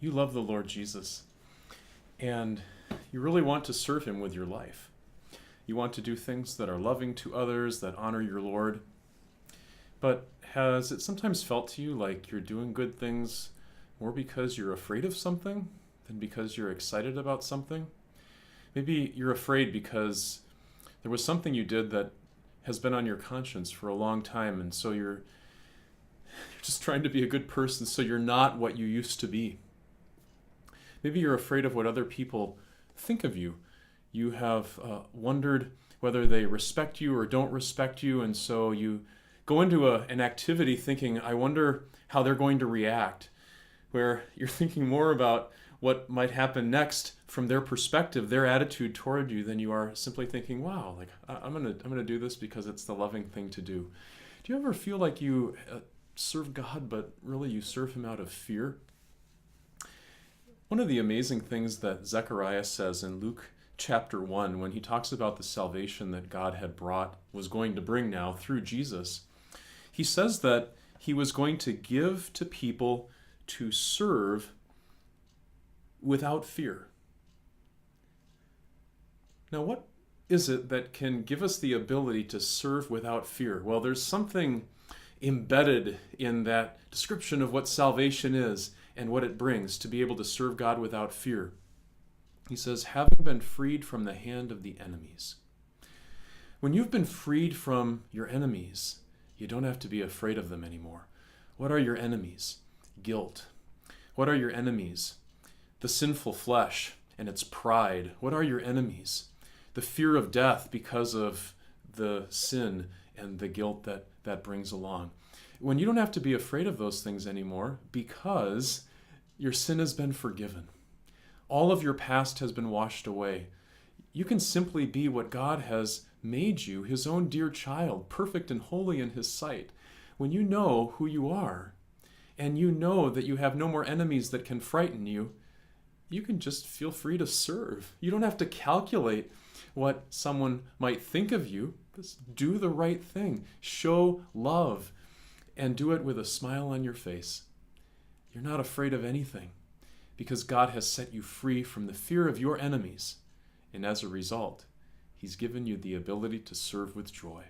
you love the Lord Jesus and you really want to serve him with your life. You want to do things that are loving to others, that honor your Lord. But has it sometimes felt to you like you're doing good things more because you're afraid of something than because you're excited about something? Maybe you're afraid because there was something you did that has been on your conscience for a long time, and so you're just trying to be a good person so you're not what you used to be. Maybe you're afraid of what other people think of you. You have wondered whether they respect you or don't respect you, and so you go into an activity thinking, I wonder how they're going to react, where you're thinking more about what might happen next from their perspective, their attitude toward you, than you are simply thinking, wow, like I'm gonna do this because it's the loving thing to do. Do you ever feel like you serve God, but really you serve him out of fear? One of the amazing things that Zechariah says in Luke chapter 1, when he talks about the salvation that God had was going to bring now through Jesus, he says that he was going to give to people to serve without fear. Now, what is it that can give us the ability to serve without fear? Well, there's something embedded in that description of what salvation is and what it brings to be able to serve God without fear. He says, having been freed from the hand of the enemies. When you've been freed from your enemies, you don't have to be afraid of them anymore. What are your enemies? Guilt. What are your enemies? The sinful flesh and its pride. What are your enemies? The fear of death because of the sin and the guilt that brings along. When you don't have to be afraid of those things anymore because your sin has been forgiven. All of your past has been washed away. You can simply be what God has made you, his own dear child, perfect and holy in his sight. When you know who you are, and you know that you have no more enemies that can frighten you, you can just feel free to serve. You don't have to calculate what someone might think of you. Just do the right thing. Show love, and do it with a smile on your face. You're not afraid of anything because God has set you free from the fear of your enemies. And as a result, he's given you the ability to serve with joy.